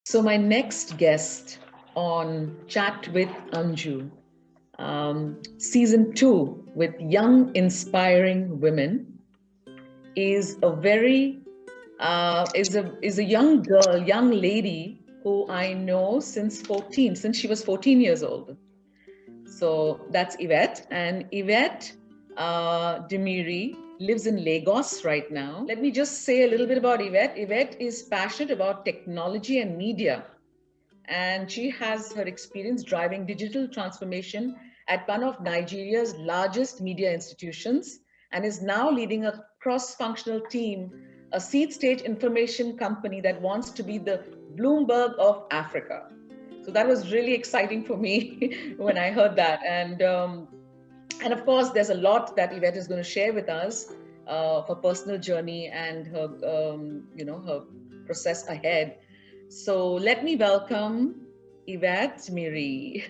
So my next guest on Chat with Anju, season 2 with young, inspiring women, is a very is a young girl, young lady who I know since she was 14 years old. So that's Yvette, and Yvette Miri lives in Lagos right now. Let me just say a little bit about Yvette. Yvette is passionate about technology and media, and she has her experience driving digital transformation at one of Nigeria's largest media institutions, and is now leading a cross-functional team, a seed stage information company that wants to be the Bloomberg of Africa. So that was really exciting for me when I heard that. And of course, there's a lot that Yvette is going to share with us, her personal journey and her process ahead. So let me welcome Yvette Miri.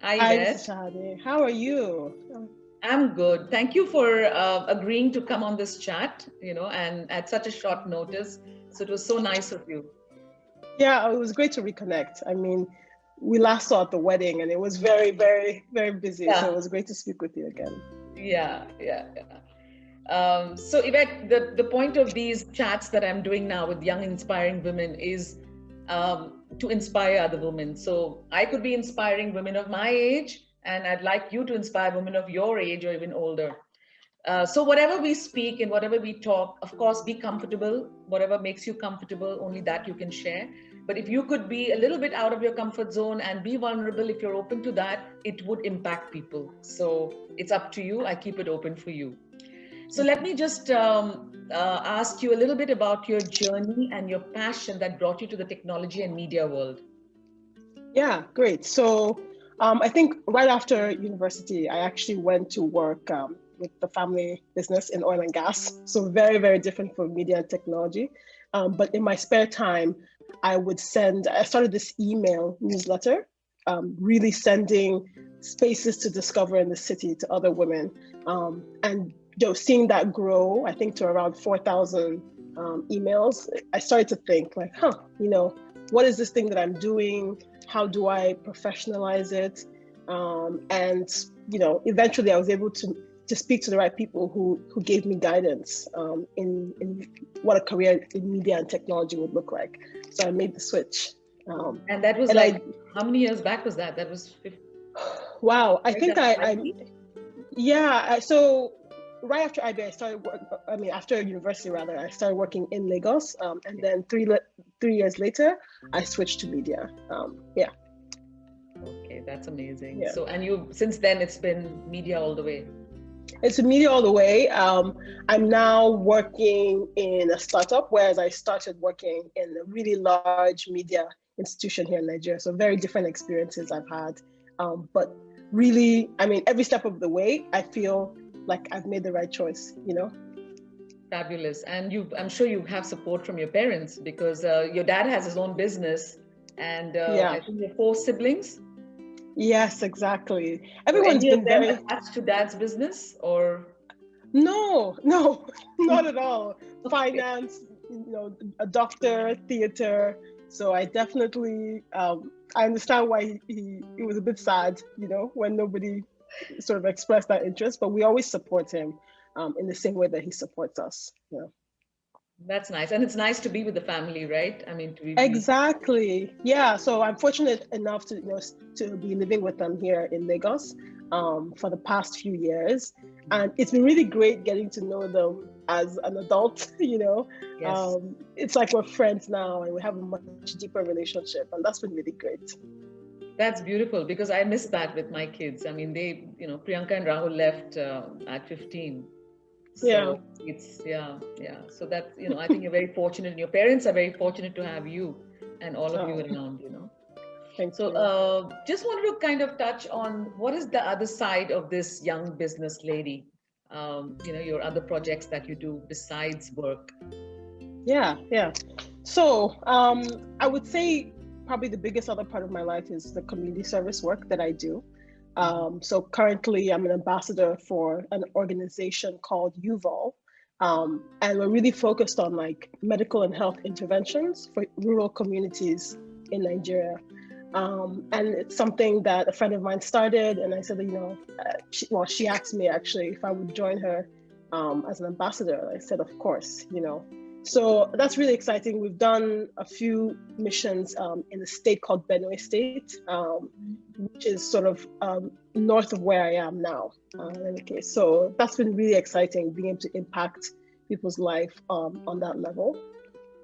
Hi, Hi, Yvette. Mrs. Shahade. How are you? I'm good. Thank you for agreeing to come on this chat, and at such a short notice. So it was so nice of you. Yeah, it was great to reconnect. I mean, we last saw at the wedding and it was very, very, very busy. Yeah. So it was great to speak with you again. Yeah. So Yvette, the point of these chats that I'm doing now with young, inspiring women is to inspire other women. So I could be inspiring women of my age, and I'd like you to inspire women of your age or even older. So whatever we speak and whatever we talk, of course, be comfortable. Whatever makes you comfortable, only that you can share. But if you could be a little bit out of your comfort zone and be vulnerable, if you're open to that, it would impact people. So it's up to you. I keep it open for you. So let me just ask you a little bit about your journey and your passion that brought you to the technology and media world. Yeah, great. So I think right after university, I actually went to work with the family business in oil and gas. So very, very different from media and technology. But in my spare time, I started this email newsletter, really sending spaces to discover in the city to other women. And seeing that grow, I think to around 4,000 emails, I started to think like, what is this thing that I'm doing? How do I professionalize it? And eventually I was able to speak to the right people who gave me guidance in what a career in media and technology would look like. So I made the switch. And that was how many years back was that? That was 50. Wow, I think so right after IB, after university rather, I started working in Lagos, and then 3 years later, I switched to media. Yeah. Okay, that's amazing. Yeah. So, and since then, it's been media all the way. It's media all the way. I'm now working in a startup, whereas I started working in a really large media institution here in Nigeria. So very different experiences I've had. But really, every step of the way, I feel like I've made the right choice, Fabulous. And I'm sure you have support from your parents, because your dad has his own business, and I think you have 4 siblings. Yes, exactly. Everyone's been very attached to dad's business, or? No, not at all. Finance, a doctor, theater. So I definitely, I understand why he was a bit sad, when nobody sort of expressed that interest, but we always support him in the same way that he supports us. That's nice. And it's nice to be with the family, right? Exactly. Yeah. So I'm fortunate enough to be living with them here in Lagos for the past few years. And it's been really great getting to know them as an adult, Yes. It's like we're friends now and we have a much deeper relationship, and that's been really great. That's beautiful, because I miss that with my kids. They, Priyanka and Rahul left at 15. So it's, So that's, I think you're very fortunate, and your parents are very fortunate to have you and all of you around, Thanks. So just wanted to kind of touch on what is the other side of this young business lady, your other projects that you do besides work. Yeah. So I would say probably the biggest other part of my life is the community service work that I do. So currently I'm an ambassador for an organization called UVOL, And we're really focused on like medical and health interventions for rural communities in Nigeria. And it's something that a friend of mine started, and I said, she asked me actually if I would join her as an ambassador. I said, of course, So that's really exciting. We've done a few missions in a state called Benue State, which is sort of north of where I am now. In any case, so that's been really exciting, being able to impact people's life on that level.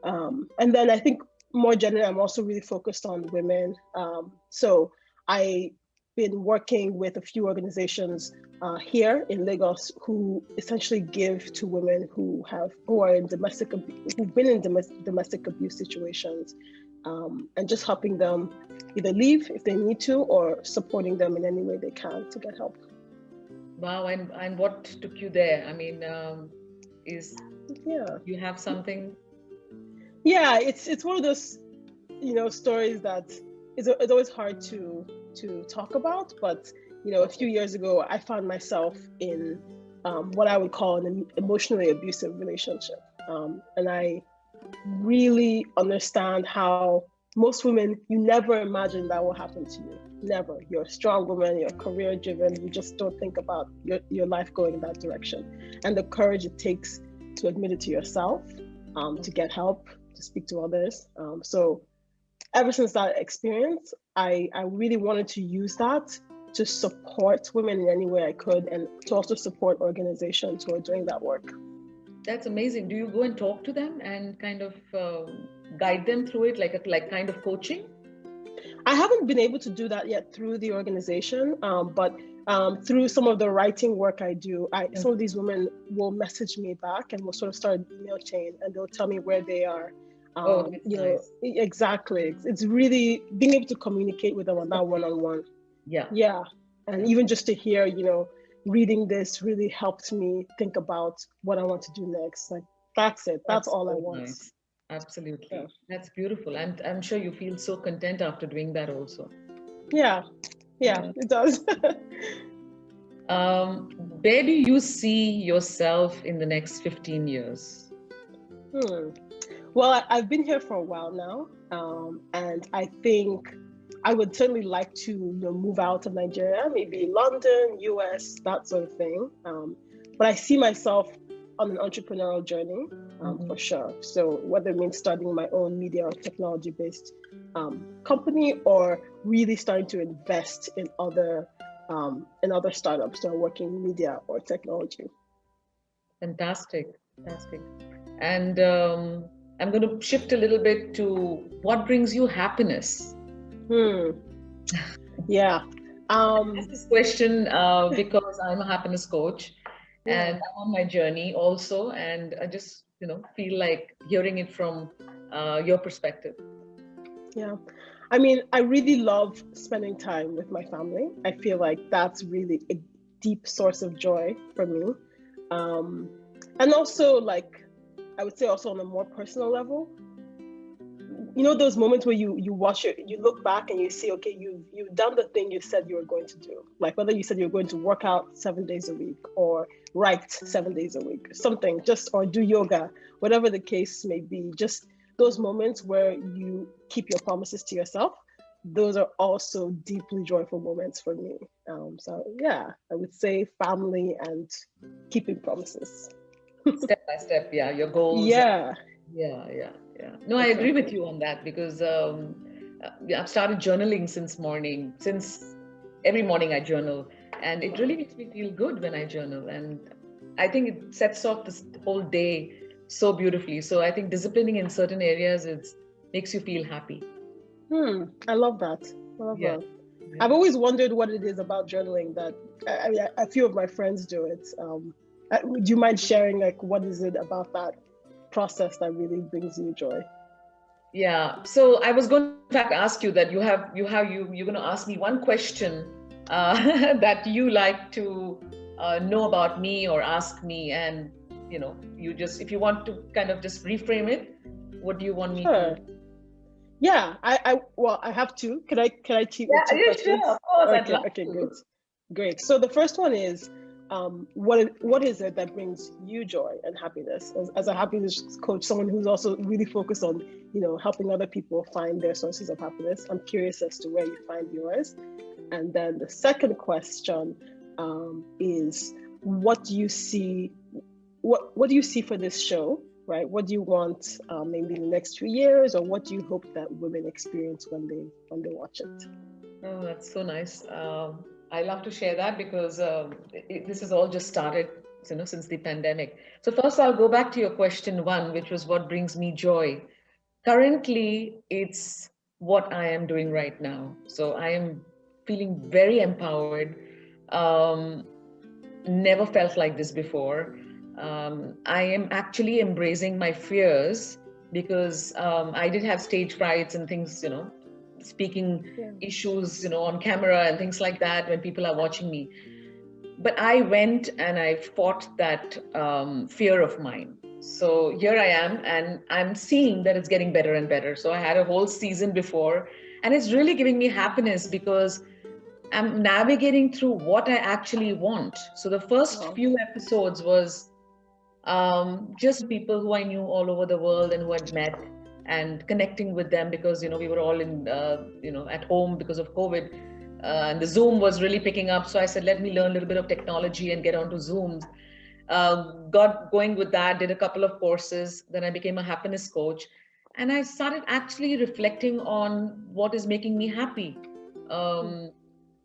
And then I think more generally, I'm also really focused on women. So I've been working with a few organizations here in Lagos who essentially give to women who've been in domestic abuse situations, and just helping them either leave if they need to, or supporting them in any way they can to get help. Wow, and what took you there? I mean, you have something? Yeah, it's one of those, stories that it's always hard to talk about. But a few years ago, I found myself in what I would call an emotionally abusive relationship, and I really understand how most women, you never imagine that will happen to you. Never. You're a strong woman, you're career driven, you just don't think about your life going in that direction. And the courage it takes to admit it to yourself, to get help, to speak to others. So ever since that experience, I really wanted to use that to support women in any way I could, and to also support organizations who are doing that work. That's amazing. Do you go and talk to them and kind of guide them through it, like kind of coaching? I haven't been able to do that yet through the organization, but through some of the writing work I do, some of these women will message me back, and we'll sort of start an email chain, and they'll tell me where they are. Nice. Exactly. It's really being able to communicate with them on that one-on-one. Yeah. And even just to hear, reading this really helped me think about what I want to do next. Like, that's it. That's all I want. Nice. Absolutely. Yeah. That's beautiful. And I'm sure you feel so content after doing that also. Yeah, it does. Where do you see yourself in the next 15 years? Well, I've been here for a while now, and I think I would certainly like to move out of Nigeria, maybe London, US, that sort of thing. But I see myself on an entrepreneurial journey, for sure. So whether it means starting my own media or technology-based company, or really starting to invest in other startups that are working in media or technology. Fantastic. And I'm going to shift a little bit to what brings you happiness. Yeah. This question because I'm a happiness coach, and I'm on my journey also, and I just feel like hearing it from your perspective. Yeah, I mean, I really love spending time with my family. I feel like that's really a deep source of joy for me, and also, like, I would say also on a more personal level, those moments where you look back and you see, okay, you've done the thing you said you were going to do. Like whether you said you were going to work out 7 days a week, or write 7 days a week, something, or do yoga, whatever the case may be, just those moments where you keep your promises to yourself, those are also deeply joyful moments for me. So yeah, I would say family and keeping promises. Step by step, your goals. Yeah. No, I agree with you on that, because I've started journaling since every morning I journal, and it really makes me feel good when I journal, and I think it sets off this whole day so beautifully. So I think disciplining in certain areas, it makes you feel happy. I love that. That. I've always wondered what it is about journaling that a few of my friends do it. Would you mind sharing, like, what is it about that process that really brings you joy? Yeah. So I was going to ask you that you're going to ask me one question that you like to know about me or ask me, and if you want to kind of just reframe it, what do you want me to? Yeah, I have two. Can I cheat with two questions? Sure, of course. Okay, good. Great. So the first one is, what is it that brings you joy and happiness as a happiness coach, someone who's also really focused on, helping other people find their sources of happiness? I'm curious as to where you find yours. And then the second question is, what do you see for this show, right? What do you want maybe in the next 2 years, or what do you hope that women experience when they watch it? Oh, that's so nice. I love to share that because this has all just started, since the pandemic. So first, I'll go back to your question one, which was what brings me joy. Currently, it's what I am doing right now. So I am feeling very empowered. Never felt like this before. I am actually embracing my fears because I did have stage frights and things, speaking issues, on camera and things like that when people are watching me. But I went and I fought that fear of mine. So here I am, and I'm seeing that it's getting better and better. So I had a whole season before, and it's really giving me happiness because I'm navigating through what I actually want. So the first few episodes was just people who I knew all over the world and who I'd met, and connecting with them because, we were all in, at home because of COVID. And the Zoom was really picking up. So I said, let me learn a little bit of technology and get onto Zooms. Got going with that, did a couple of courses. Then I became a happiness coach. And I started actually reflecting on what is making me happy.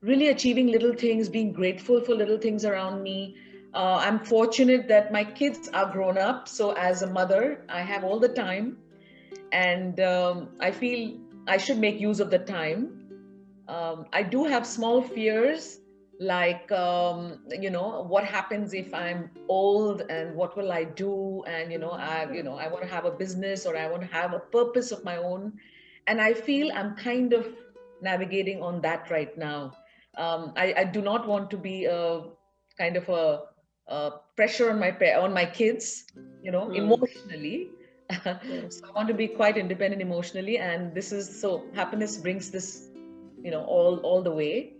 Really achieving little things, being grateful for little things around me. I'm fortunate that my kids are grown up. So as a mother, I have all the time. And I feel I should make use of the time. I do have small fears, like, what happens if I'm old and what will I do? And, I want to have a business, or I want to have a purpose of my own. And I feel I'm kind of navigating on that right now. I do not want to be a kind of a pressure on my kids, emotionally. So I want to be quite independent emotionally, and this is so happiness brings this, all the way.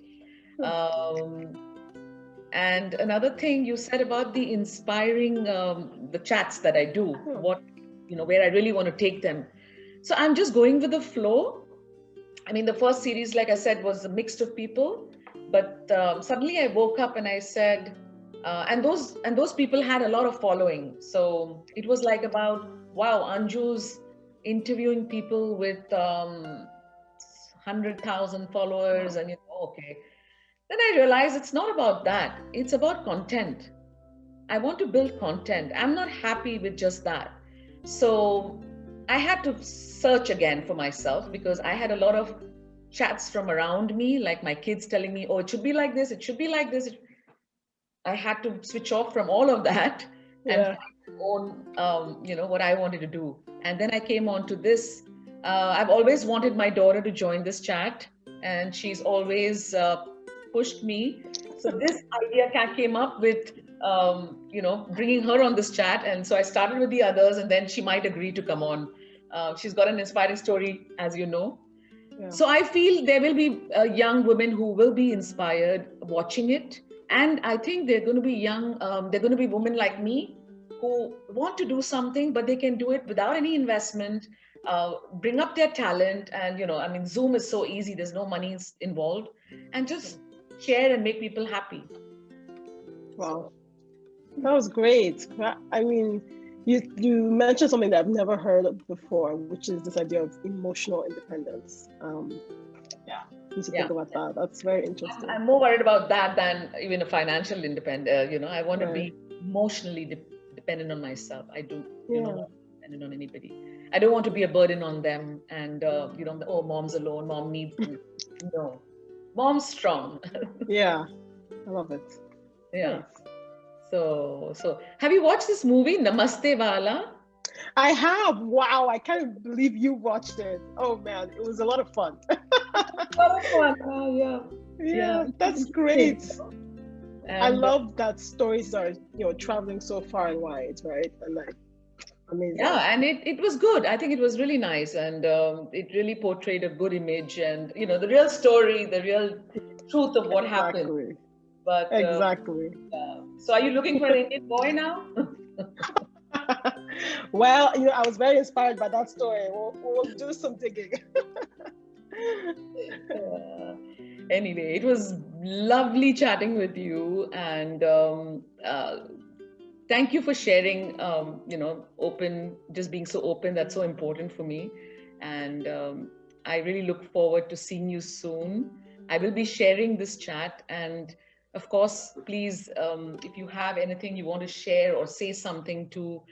And another thing you said about the inspiring, the chats that I do, what, where I really want to take them. So I'm just going with the flow. I mean, the first series, like I said, was a mix of people, but suddenly I woke up and I said, and those people had a lot of following. So it was like about, wow, Anju's interviewing people with 100,000 followers, and okay. Then I realized it's not about that. It's about content. I want to build content. I'm not happy with just that. So I had to search again for myself because I had a lot of chats from around me, like my kids telling me, oh, it should be like this, it should be like this. I had to switch off from all of that and find my own, what I wanted to do. And then I came on to this. I've always wanted my daughter to join this chat, and she's always pushed me. So this idea came up with, bringing her on this chat. And so I started with the others, and then she might agree to come on. She's got an inspiring story, as you know. Yeah. So I feel there will be young women who will be inspired watching it. And I think they're going to be they're going to be women like me who want to do something, but they can do it without any investment, bring up their talent. And, Zoom is so easy. There's no money involved, and just share and make people happy. Wow. That was great. I mean, you mentioned something that I've never heard of before, which is this idea of emotional independence. You should think about that. That's very interesting. I'm more worried about that than even a financial independent. I want to be emotionally dependent on myself. I do not want to be dependent on anybody. I don't want to be a burden on them. And oh, mom's alone. Mom needs me. No, mom's strong. Yeah, I love it. Yeah. Nice. So have you watched this movie, Namaste Wala? I have. Wow, I can't believe you watched it. Oh man, it was a lot of fun. Yeah, that's great. And I love that stories are, traveling so far and wide, right? And like, amazing. Yeah, and it was good. I think it was really nice, and it really portrayed a good image, and the real story, the real truth of what happened. But exactly. So are you looking for an Indian boy now? Well, I was very inspired by that story. We'll do some digging. Anyway, it was lovely chatting with you, and thank you for sharing. Just being so open. That's so important for me, and I really look forward to seeing you soon. I will be sharing this chat, and of course, please, if you have anything you want to share or say something to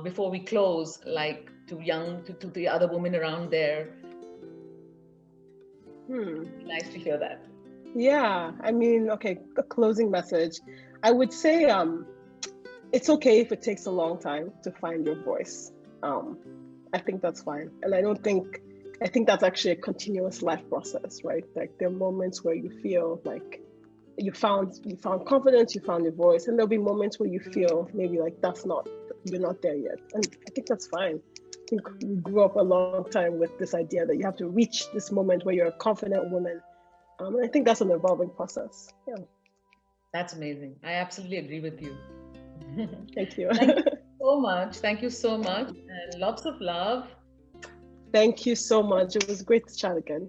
before we close, like to the other women around there. Nice to hear that. Yeah, I mean, okay, a closing message. I would say it's okay if it takes a long time to find your voice. I think that's fine. And I think that's actually a continuous life process, right? Like there are moments where you feel like you found confidence, you found your voice, and there'll be moments where you feel maybe like you're not there yet. And I think that's fine. I think we grew up a long time with this idea that you have to reach this moment where you're a confident woman. And I think that's an evolving process. Yeah. That's amazing. I absolutely agree with you. Thank you. Thank you so much. Thank you so much. And lots of love. Thank you so much. It was great to chat again.